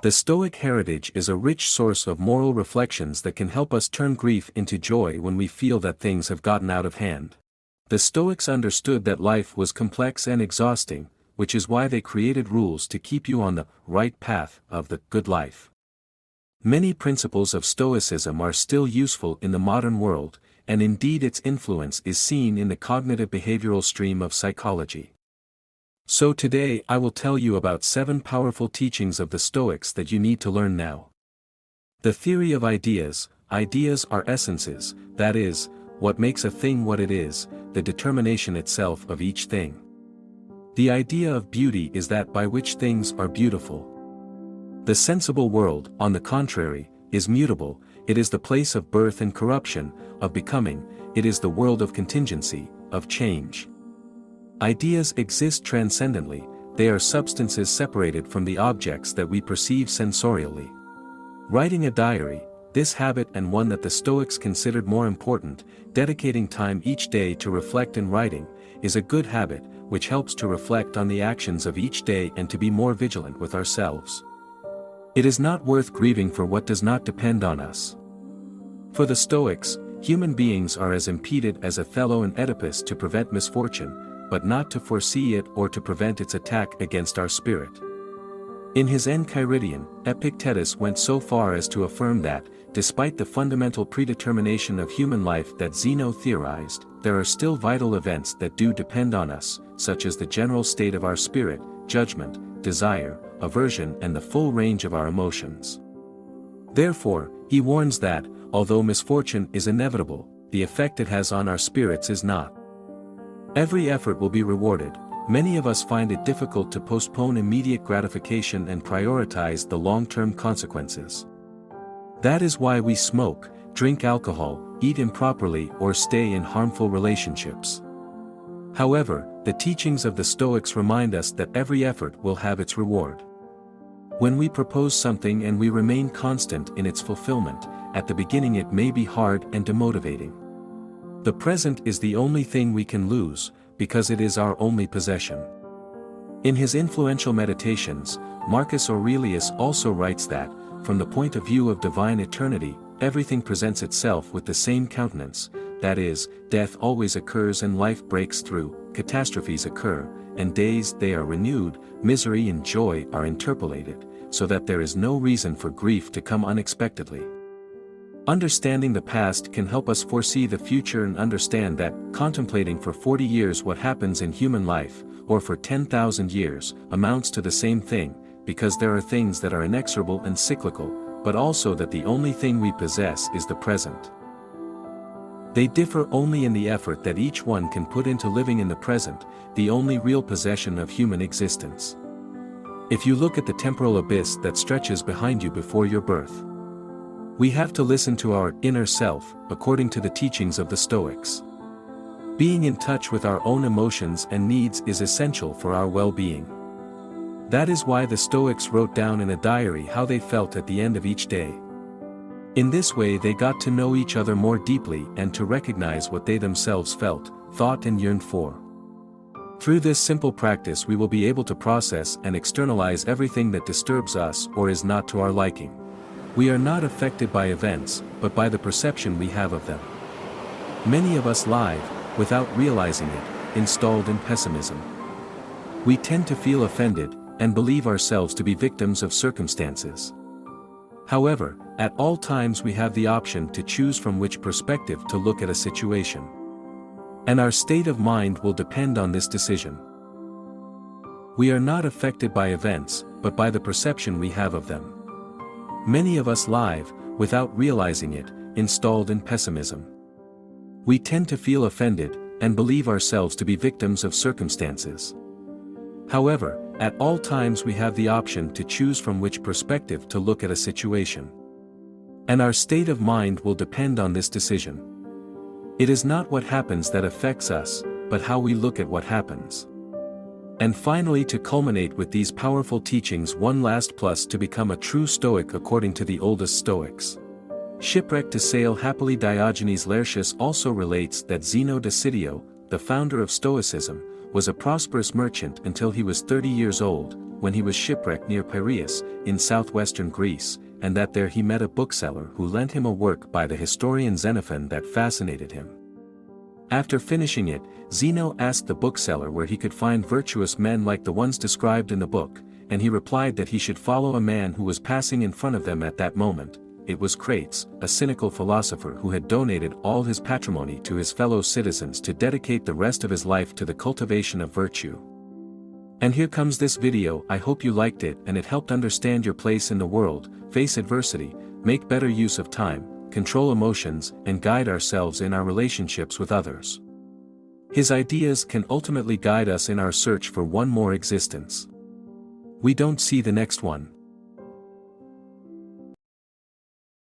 The Stoic heritage is a rich source of moral reflections that can help us turn grief into joy when we feel that things have gotten out of hand. The Stoics understood that life was complex and exhausting, which is why they created rules to keep you on the right path of the good life. Many principles of Stoicism are still useful in the modern world, and indeed its influence is seen in the cognitive behavioral stream of psychology. So today I will tell you about 7 powerful teachings of the Stoics that you need to learn now. The theory of ideas. Ideas are essences, that is, what makes a thing what it is, the determination itself of each thing. The idea of beauty is that by which things are beautiful. The sensible world, on the contrary, is mutable. It is the place of birth and corruption, of becoming. It is the world of contingency, of change. Ideas exist transcendently. They are substances separated from the objects that we perceive sensorially. Writing a diary, this habit and one that the Stoics considered more important, dedicating time each day to reflect in writing, is a good habit, which helps to reflect on the actions of each day and to be more vigilant with ourselves. It is not worth grieving for what does not depend on us. For the Stoics, human beings are as impeded as Othello and Oedipus to prevent misfortune, but not to foresee it or to prevent its attack against our spirit. In his Enchiridion, Epictetus went so far as to affirm that, despite the fundamental predetermination of human life that Zeno theorized, there are still vital events that do depend on us, such as the general state of our spirit, judgment, desire, aversion and the full range of our emotions. Therefore, he warns that, although misfortune is inevitable, the effect it has on our spirits is not. Every effort will be rewarded. Many of us find it difficult to postpone immediate gratification and prioritize the long-term consequences. That is why we smoke, drink alcohol, eat improperly or stay in harmful relationships. However, the teachings of the Stoics remind us that every effort will have its reward. When we propose something and we remain constant in its fulfillment, at the beginning it may be hard and demotivating. The present is the only thing we can lose, because it is our only possession. In his influential meditations, Marcus Aurelius also writes that, from the point of view of divine eternity, everything presents itself with the same countenance, that is, death always occurs and life breaks through, catastrophes occur, and days they are renewed, misery and joy are interpolated, so that there is no reason for grief to come unexpectedly. Understanding the past can help us foresee the future and understand that, contemplating for 40 years what happens in human life, or for 10,000 years, amounts to the same thing, because there are things that are inexorable and cyclical, but also that the only thing we possess is the present. They differ only in the effort that each one can put into living in the present, the only real possession of human existence. If you look at the temporal abyss that stretches behind you before your birth, we have to listen to our inner self, according to the teachings of the Stoics. Being in touch with our own emotions and needs is essential for our well-being. That is why the Stoics wrote down in a diary how they felt at the end of each day. In this way they got to know each other more deeply and to recognize what they themselves felt, thought and yearned for. Through this simple practice we will be able to process and externalize everything that disturbs us or is not to our liking. We are not affected by events, but by the perception we have of them. Many of us live, without realizing it, installed in pessimism. We tend to feel offended, and believe ourselves to be victims of circumstances. However, at all times we have the option to choose from which perspective to look at a situation. And our state of mind will depend on this decision. We are not affected by events, but by the perception we have of them. Many of us live, without realizing it, installed in pessimism. We tend to feel offended, and believe ourselves to be victims of circumstances. However, at all times we have the option to choose from which perspective to look at a situation. And our state of mind will depend on this decision. It is not what happens that affects us, but how we look at what happens. And finally, to culminate with these powerful teachings, one last plus to become a true Stoic according to the oldest Stoics. Shipwrecked to sail happily. Diogenes Laertius also relates that Zeno of Citium, the founder of Stoicism, was a prosperous merchant until he was 30 years old, when he was shipwrecked near Piraeus, in southwestern Greece, and that there he met a bookseller who lent him a work by the historian Xenophon that fascinated him. After finishing it, Zeno asked the bookseller where he could find virtuous men like the ones described in the book, and he replied that he should follow a man who was passing in front of them at that moment. It was Crates, a cynical philosopher who had donated all his patrimony to his fellow citizens to dedicate the rest of his life to the cultivation of virtue. And here comes this video. I hope you liked it and it helped understand your place in the world, face adversity, make better use of time, control emotions, and guide ourselves in our relationships with others. His ideas can ultimately guide us in our search for one more existence. We don't see the next one.